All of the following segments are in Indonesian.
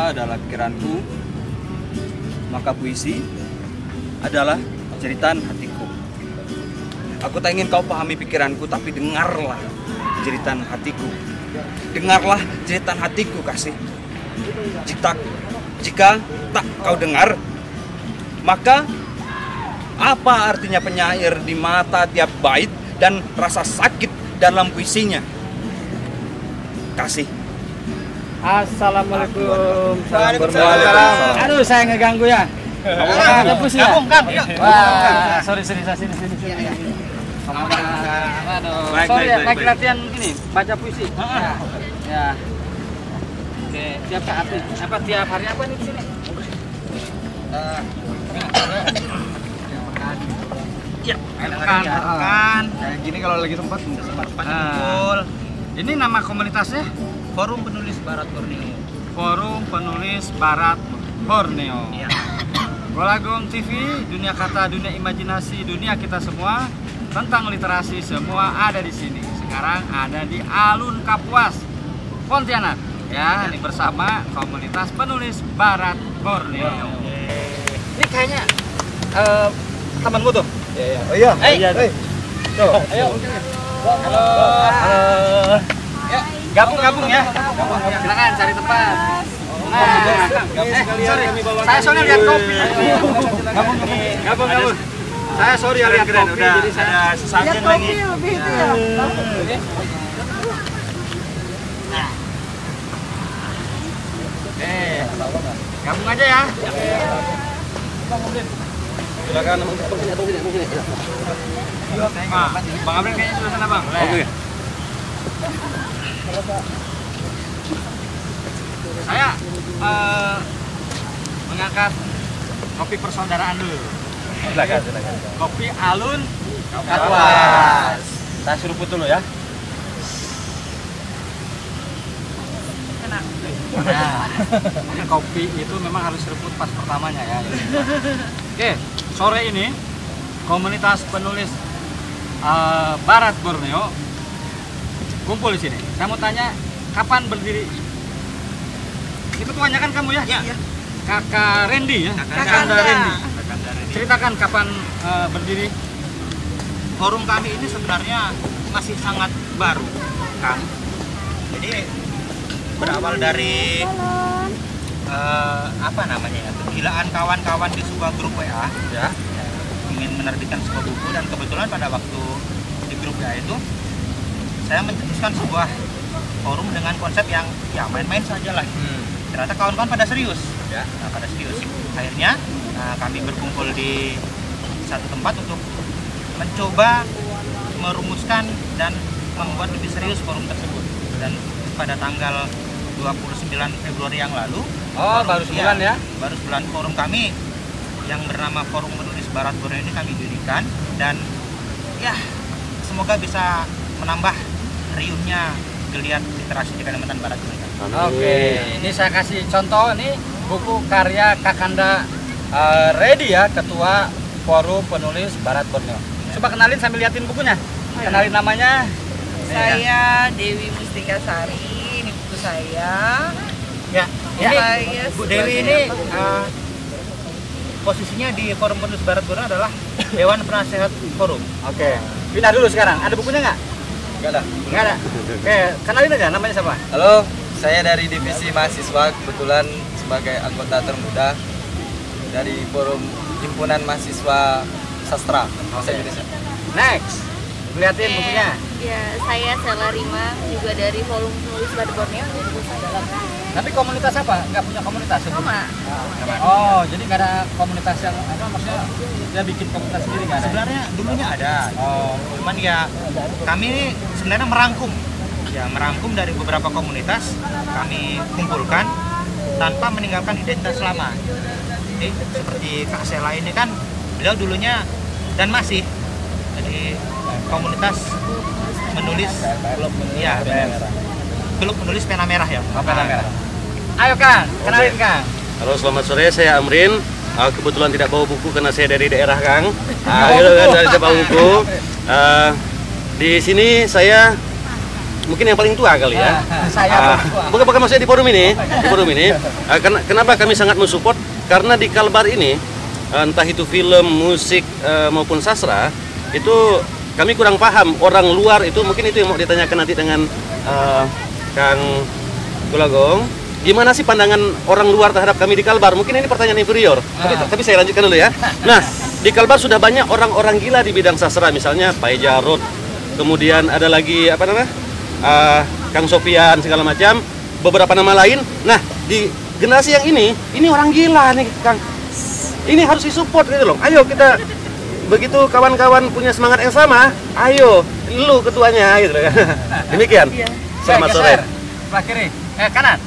kata adalah pikiranku, maka puisi adalah jeritan hatiku. Aku tak ingin kau pahami pikiranku, tapi dengarlah jeritan hatiku. Dengarlah jeritan hatiku, kasih. Jika tak kau dengar, maka apa artinya penyair di mata tiap bait dan rasa sakit dalam puisinya? Kasih. Assalamualaikum. Waalaikumsalam. Aduh, saya ngeganggu ya. Ada puisi ya? Wah, sorry, sini. Aduh, sorry ya, lagi latihan ini, baca puisi. Ya. Oke, tiap saat nih. Apa tiap hari apa nih di sini? Ya, Kan kayak gini kalau lagi sempat kumpul. Ini nama komunitasnya Forum Penulis Barat Borneo. Forum Penulis Barat Borneo. Iya. Golagong TV, dunia kata, dunia imajinasi, dunia kita semua tentang literasi semua ada di sini. Sekarang ada di Alun Kapuas, Pontianak. Ya, ini bersama komunitas penulis Barat Borneo. Ini kayaknya temanmu tuh. Oh iya. Tuh, ayo. Halo. Gabung ya. Silakan cari tempat. Sorry. Saya soalnya lihat kopi. Gabung. Saya sorry lihat kopi. Udah Jadi saya ada sesajen lagi. Lebih itu ya. Gabung aja ya. Silakan. Bang Abel kayaknya sudah sana, Bang. Oke. Saya mengangkat kopi persaudaraan dulu. Silakan. Kopi Alun Kapuas. Saya seruput dulu ya. Nah, kopi itu memang harus seruput pas pertamanya ya. Oke, sore ini komunitas penulis Barat Borneo kumpul di sini. Saya mau tanya, kapan berdiri? Itu tuanya kan kamu ya? Iya. Kakak Randy ya? Kakanda. Randy. Ceritakan kapan berdiri. Forum kami ini sebenarnya masih sangat baru, Kang. Jadi berawal dari apa namanya ya, kegilaan kawan-kawan di sebuah grup WA ya, ingin menerbitkan sebuah buku, dan kebetulan pada waktu di grup WA itu saya mencetuskan sebuah forum dengan konsep yang ya main-main saja lah. Ternyata kawan-kawan pada serius ya, akhirnya kami berkumpul di satu tempat untuk mencoba merumuskan dan membuat lebih serius forum tersebut. Dan pada tanggal 29 Februari yang lalu, Baru sebulan ya? Baru sebulan forum kami yang bernama Forum Penulis Barat Borneo ini kami dirikan, dan ya semoga bisa menambah riuhnya geliat literasi di Kalimantan Barat ini. Oke, ini saya kasih contoh nih buku karya Kakanda Ready ya, Ketua Forum Penulis Barat Borneo. Coba kenalin sambil liatin bukunya. Kenalin namanya. Saya Dewi Mustika Sari, ini buku saya. Ya, Saya Bu Dewi ini posisinya di Forum Penulis Barat Borneo adalah Dewan Penasehat Forum. Oke, pindah dulu sekarang. Ada bukunya nggak? Enggak ada. Nggak ada. Oke, kenalin aja namanya siapa? Halo, saya dari divisi mahasiswa, kebetulan sebagai anggota termuda dari Forum Himpunan Mahasiswa Sastra Bahasa Indonesia. Next, liatin bukunya. Ya, saya Sela Rima, juga dari Forum Penulis Barat Borneo. Tapi komunitas apa? Nggak punya komunitas sebelumnya? Sama. Oh, jadi nggak ada komunitas yang apa? Maksudnya dia bikin komunitas sendiri nggak ada? Sebenarnya dulunya ada. Oh, Cuman ya kami ini sebenarnya merangkum dari beberapa komunitas kami kumpulkan tanpa meninggalkan identitas lama. Jadi seperti Kak Sela ini kan, beliau dulunya dan masih jadi komunitas menulis Klub Menulis Pena Merah ya. Pena Merah. Ayo Kang, kenalin Kang. Halo, selamat sore. Saya Amrin. Kebetulan tidak bawa buku karena saya dari daerah Kang. Gitu kan, dari bawa buku. Di sini saya mungkin yang paling tua kali ya. Saya Bukan maksudnya di forum ini, kenapa kami sangat mensupport? Karena di Kalbar ini, entah itu film, musik maupun sastra, itu kami kurang paham. Orang luar itu mungkin itu yang mau ditanyakan nanti dengan Kang Golagong. Gimana sih pandangan orang luar terhadap kami di Kalbar? Mungkin ini pertanyaan inferior, tapi saya lanjutkan dulu ya. Nah, di Kalbar sudah banyak orang-orang gila di bidang sastra, misalnya Pak Jarot, kemudian ada lagi apa namanya, Kang Sofian segala macam, beberapa nama lain. Nah, di generasi yang ini orang gila nih, Kang. Ini harus disupport gitu loh. Ayo kita, begitu kawan-kawan punya semangat yang sama, ayo lu ketuanya gitu kan. Demikian. Selamat sore. Sebelah kiri, kanan.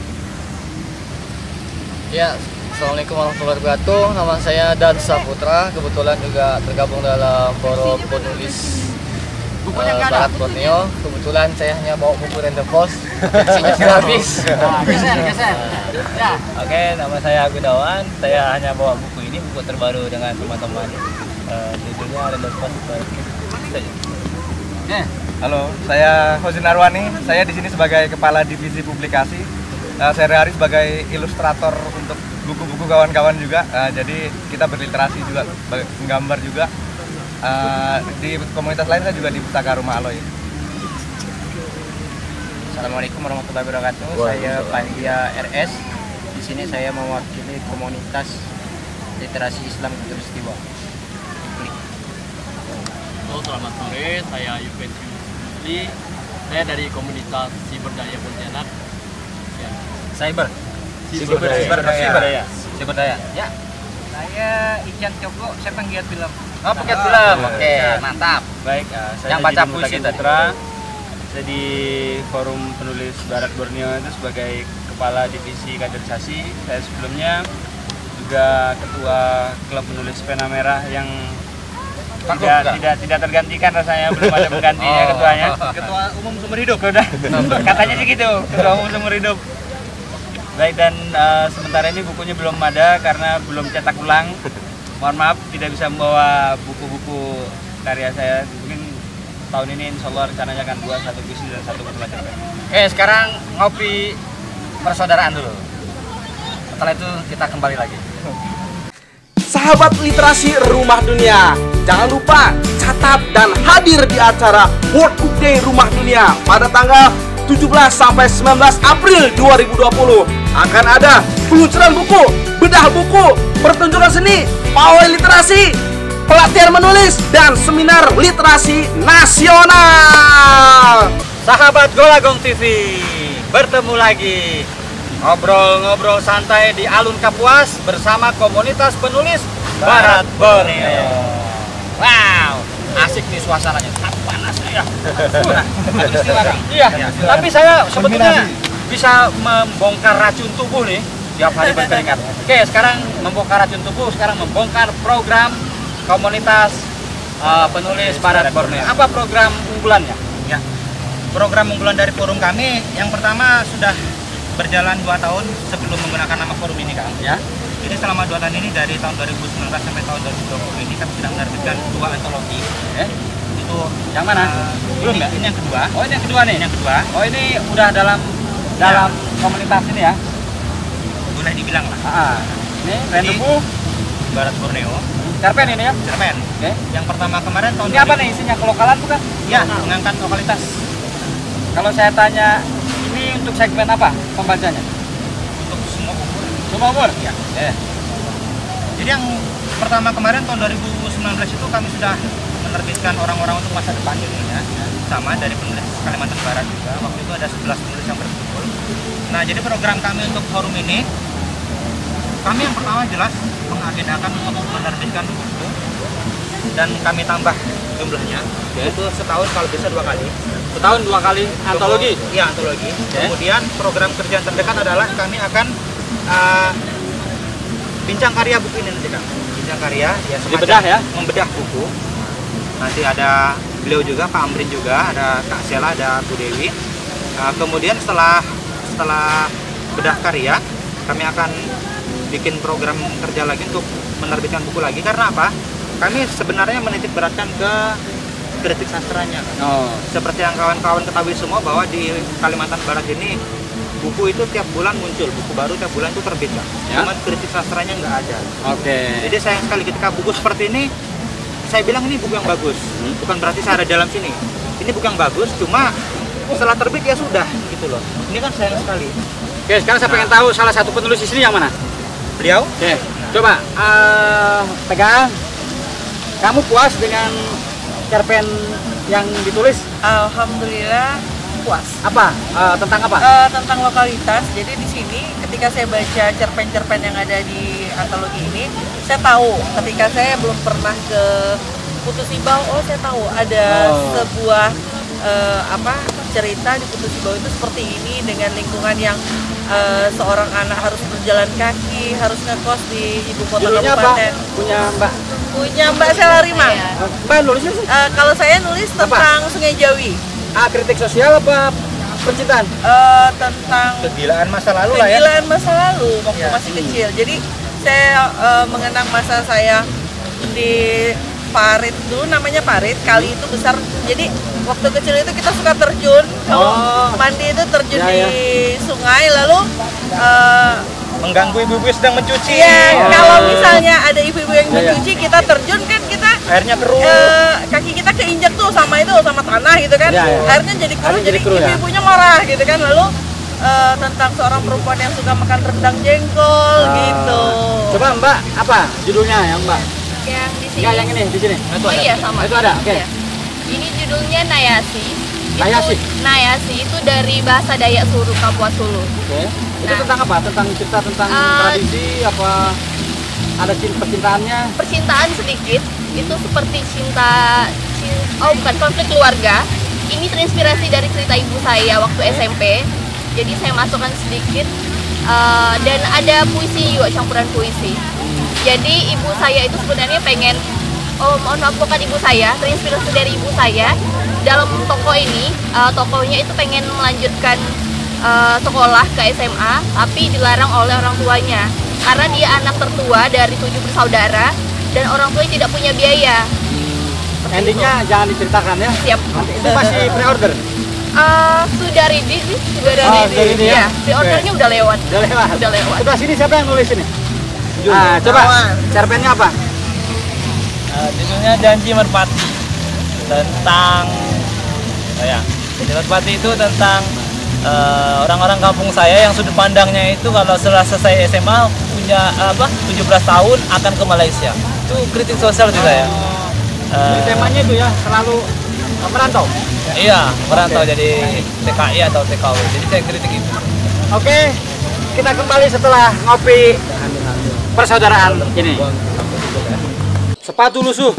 Ya, Assalamualaikum warahmatullahi wabarakatuh. Nama saya Dan Saputra, kebetulan juga tergabung dalam forum penulis Barat Borneo. Kebetulan saya hanya bawa buku Random Post, isinya sudah habis. Geser. Ya. Oke, nama saya Gunawan. Saya hanya bawa buku ini, buku terbaru dengan teman-teman. Judulnya Random Post. Halo, saya Hosin Arwani. Saya di sini sebagai kepala divisi publikasi. Sehari-hari sebagai ilustrator untuk buku-buku kawan-kawan juga. Jadi kita berliterasi juga, menggambar juga. Di komunitas lain saya juga di Pustaka Rumah Aloy. Assalamualaikum warahmatullahi wabarakatuh. Saya Pandia RS. Di sini saya mewakili komunitas literasi Islam Khatulistiwa. Halo, selamat sore. Saya Yupen Yusli. Saya dari komunitas Ciberdaya Pontianak. Ciberdaya. Ya. Saya Ican Cokro, saya penggiat film. Oh, penggiat film. Oke, mantap. Baik, saya Yang baca Didi puisi Mutakin Putra. Saya di forum penulis Barat Borneo itu sebagai kepala divisi kaderisasi. Saya sebelumnya juga ketua klub penulis Pena Merah yang tidak tergantikan rasanya, belum ada penggantinya ketuanya. Ketua Umum Sumber Hidup. Katanya sih gitu, ketua umum Sumber Hidup. Baik, dan sementara ini bukunya belum ada karena belum cetak ulang. Mohon maaf tidak bisa membawa buku-buku karya saya. Mungkin tahun ini insya Allah rencananya akan buat 1 puisi dan 1 buku cerpen. Oke, sekarang ngopi persaudaraan dulu. Setelah itu kita kembali lagi. Sahabat literasi Rumah Dunia, jangan lupa catat dan hadir di acara World Book Day Rumah Dunia pada tanggal 17 sampai 19 April 2020. Akan ada peluncuran buku, bedah buku, pertunjukan seni, pawai literasi, pelatihan menulis, dan seminar literasi nasional. Sahabat Golagong TV, bertemu lagi. Ngobrol-ngobrol santai di Alun Kapuas bersama komunitas penulis Barat Borneo. Wow, asik nih suasananya. Panas ya. Iya, tapi saya sebetulnya bisa membongkar racun tubuh nih tiap hari berkeringat. Oke, sekarang membongkar racun tubuh, sekarang membongkar program komunitas penulis Barat Borneo. Apa program unggulannya? Ya, program unggulan dari forum kami yang pertama sudah berjalan 2 tahun sebelum menggunakan nama forum ini, Kang. Ya. Jadi selama 2 tahun ini, dari tahun 2019 sampai tahun 2020 ini kami sedang menerbitkan 2 antologi. Itu yang mana? Belum nggak? Ini yang kedua. Oh, ini yang kedua nih. Ini yang kedua. Oh, ini udah dalam komunitas ini ya? Boleh dibilang lah. Ini Rendezvous Barat Borneo. Cerpen ini ya? Cerpen. Oke. Yang pertama kemarin tahun ini apa nih isinya, kelokalan bukan? Ya, mengangkat lokalitas. Kalau saya tanya, ini untuk segmen apa pembacanya? Untuk semua umur. Semua umur? Ya. Jadi yang pertama kemarin tahun 2019 itu kami sudah menerbitkan orang-orang untuk masa depan dunia. Sama dari penulis Kalimantan Barat juga. Waktu itu ada 11 penulis yang berkumpul. Nah, jadi program kami untuk forum ini, kami yang pertama jelas mengagendakan untuk menerbitkan buku dan kami tambah jumlahnya. Itu setahun kalau bisa 2 kali. Setahun 2 kali antologi? Iya, antologi. Kemudian program kerja yang terdekat adalah kami akan bincang karya buku ini nanti, Kang. Bincang karya, ya semacam dibedah ya? Membedah buku. Nanti ada beliau juga, Pak Amrin juga, ada Kak Sela, ada Bu Dewi. Kemudian setelah bedah karya, kami akan bikin program kerja lagi untuk menerbitkan buku lagi. Karena apa? Kami sebenarnya menitik beratkan ke kritik sastranya. Oh. Seperti yang kawan-kawan ketahui semua bahwa di Kalimantan Barat ini buku itu tiap bulan muncul, buku baru tiap bulan itu terbit, Kak. Ya. Cuma kritik sastranya nggak ada. Oke. Jadi sayang sekali ketika buku seperti ini, saya bilang ini buku yang bagus. Bukan berarti saya ada dalam sini. Ini buku yang bagus, cuma setelah terbit ya sudah gitu loh. Ini kan sayang sekali. Oke, sekarang saya pengen tahu salah satu penulis di sini yang mana? Beliau? Oke, coba pegang. Kamu puas dengan cerpen yang ditulis? Alhamdulillah puas. Apa? Tentang apa? Tentang lokalitas. Jadi di sini ketika saya baca cerpen-cerpen yang ada di antologi ini, saya tahu ketika saya belum pernah ke Putu Sibau, saya tahu ada sebuah cerita di Putu Sibau itu seperti ini dengan lingkungan yang seorang anak harus berjalan kaki, harus ngekos di ibu kota kabupaten. Punya Mbak Sela Rimang. Mbak nulisnya sih? Kalau saya nulis tentang Sungai Jawi. Kritik sosial apa percintaan? Tentang kegilaan masa lalu lah ya. Kegilaan masa lalu waktu masih kecil. Jadi saya mengenang masa saya di Parit dulu, namanya Parit. Kali itu besar. Jadi waktu kecil itu kita suka terjun. Mandi itu terjun di sungai, lalu mengganggu ibu-ibu sedang mencuci. Iya, kalau misalnya ada ibu-ibu yang mencuci, kita terjun kan, kita airnya keruh. Kaki kita keinjak tuh sama tanah gitu kan. Airnya jadi keruh, jadi ibu-ibunya marah gitu kan. Lalu tentang seorang perempuan yang suka makan rendang jengkol gitu. Coba Mbak, apa judulnya yang Mbak? Yang di sini. Enggak, yang ini di sini. Iya, sama. Itu ada. Oke. Iya. Ini judulnya Nayasi. Nayasi. Nayasi itu dari bahasa Dayak Sulu, Kapuas Sulu. Oke. Itu tentang apa? Tentang cerita tentang tradisi apa? Ada percintaannya? Percintaan sedikit. Itu seperti bukan, konflik keluarga. Ini terinspirasi dari cerita ibu saya waktu SMP. Jadi saya masukkan sedikit dan ada puisi juga, campuran puisi. Jadi ibu saya itu sebenarnya pengen, mohon maaf, bukan ibu saya, terinspirasi dari ibu saya. Dalam toko ini, tokonya itu pengen melanjutkan sekolah ke SMA, tapi dilarang oleh orang tuanya. Karena dia anak tertua dari 7 bersaudara dan orang tuanya tidak punya biaya. Endingnya jangan diceritakan ya? Siap. Itu masih pre-order? Sudah ready sih, sudah ready ya. Pre-ordernya udah lewat. Udah lewat. Sebelah sini siapa yang nulis ini? Coba cerpennya apa? Judulnya Janji Merpati, tentang Janji Merpati itu tentang orang-orang kampung saya yang sudut pandangnya itu kalau setelah selesai SMA punya 17 tahun akan ke Malaysia. Itu kritik sosial juga ya. Jadi temanya itu ya selalu merantau. Iya, merantau jadi TKI atau TKW. Jadi saya kritik itu. Oke, kita kembali setelah ngopi persaudaraan ini. Sepatu lusuh,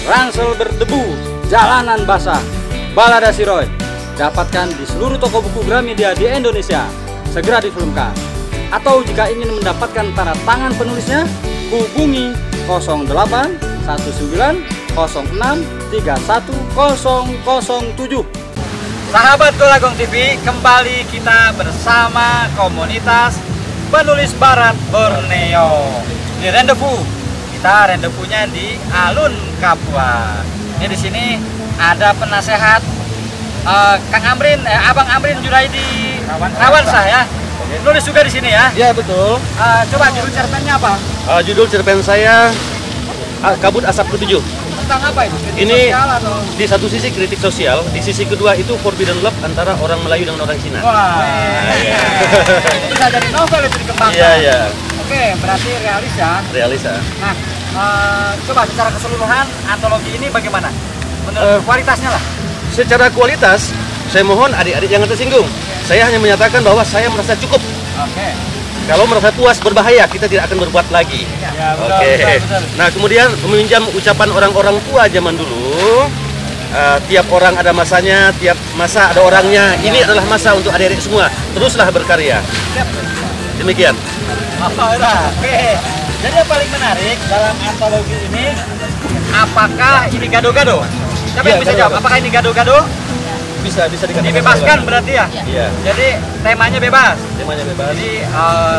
ransel berdebu, jalanan basah, balada Siroy. Dapatkan di seluruh toko buku Gramedia di Indonesia. Segera difilmkan. Atau jika ingin mendapatkan tanda tangan penulisnya, hubungi 08 19 06 31007. Sahabat Golagong TV, kembali kita bersama komunitas penulis Barat Borneo di rendezvous. Kita rendezvousnya di Alun Kapuas. Ini di sini ada penasehat Kang Amrin, Abang Amrin Juraidi Rawansah ya. Nulis juga di sini ya? Iya betul. Coba judul cerpennya apa? Judul cerpen saya Kabut Asap Ketujuh. Tentang apa itu? Kritik Ini sosial atau? di satu sisi kritik sosial, di sisi kedua itu forbidden love antara orang Melayu dengan orang Cina. Wah, itu bisa jadi novel itu dikembangkan. Iya, iya. Oke, berarti realis ya. Realis ya. Nah, coba secara keseluruhan antologi ini bagaimana? Menurut kualitasnya lah. Secara kualitas, saya mohon adik-adik jangan tersinggung. Saya hanya menyatakan bahwa saya merasa cukup. Oke. Kalau merasa puas berbahaya, kita tidak akan berbuat lagi. Ya, betul, Oke. betul. Nah, kemudian meminjam ucapan orang-orang tua zaman dulu. Tiap orang ada masanya, tiap masa ada orangnya. Ini adalah masa untuk adik-adik semua. Teruslah berkarya. Demikian. Oke. Jadi yang paling menarik dalam antologi ini, apakah ini gado-gado? Siapa yang bisa jawab? Apakah ini gado-gado? Bisa dikatakan. Dibebaskan berarti ya? Iya. Jadi temanya bebas. Temanya bebas. Jadi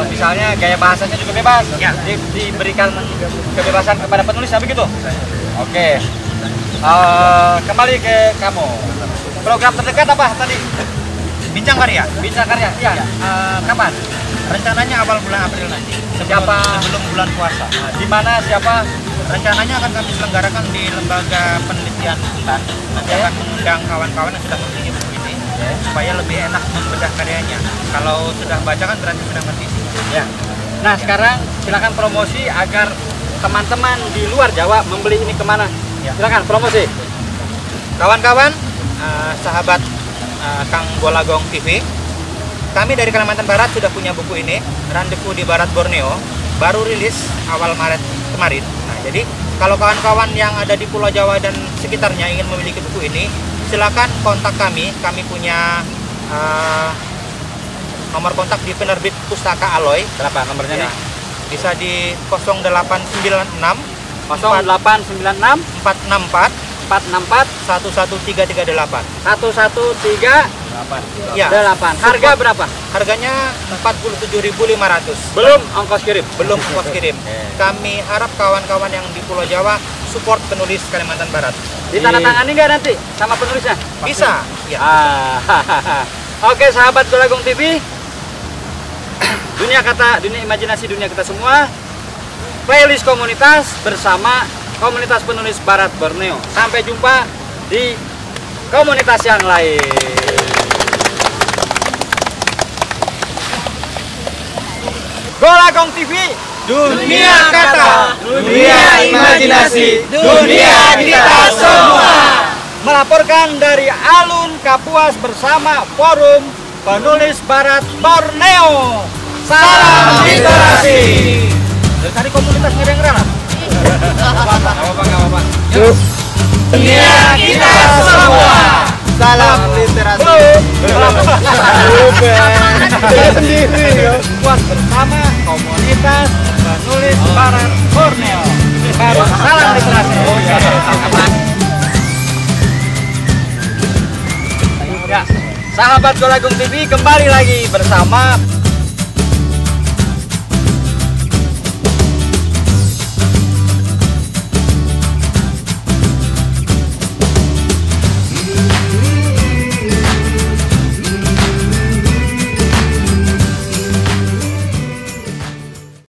misalnya gaya bahasanya juga bebas. Ya. Diberikan kebebasan kepada penulis, begitu. Oke. Kembali ke kamu. Program terdekat apa tadi? Bincang Karya. Bincang Karya. Iya. Kapan? Rencananya awal bulan April nanti. Sebelum bulan puasa. Nah, di mana siapa? Rencananya akan kami selenggarakan di lembaga penelitian Untan. Nanti akan mengundang kawan-kawan yang sudah memiliki buku ini supaya lebih enak membedah karyanya. Kalau sudah baca kan berarti sudah ngerti. Ya. Nah sekarang silakan promosi agar teman-teman di luar Jawa membeli ini kemana? Ya. Silakan promosi. Kawan-kawan, sahabat Kang Bolagong TV, kami dari Kalimantan Barat sudah punya buku ini, Randevu di Barat Borneo, baru rilis awal Maret kemarin. Nah, jadi kalau kawan-kawan yang ada di Pulau Jawa dan sekitarnya ingin memiliki buku ini, silakan kontak kami. Kami punya nomor kontak di penerbit Pustaka Aloy. Berapa nomornya nih? Bisa di 0896 0896 464 464 11338. 11338. Ya. Harga berapa? Harganya 47.500. Belum ongkos kirim. Belum ongkos kirim. Kami harap kawan-kawan yang di Pulau Jawa support penulis Kalimantan Barat. Ditandatangani nggak nanti sama penulisnya? Bisa. Ya. Oke, sahabat Bolagong TV. Dunia kata, dunia imajinasi, dunia kita semua. Playlist komunitas bersama komunitas penulis Barat Borneo. Sampai jumpa di komunitas yang lain. Bolagong TV, Dunia kata, dunia imajinasi, dunia kita semua. Melaporkan dari Alun Kapuas bersama Forum Penulis Barat Borneo. Salam literasi. Dari tadi komunitas ngereng-ngereng. Gak apa-apa. Dunia kita semua. Salam literasi. Puas bersama komunitas penulis Barat Borneo. Salam literasi. Ya, sahabat Bolagong TV kembali lagi bersama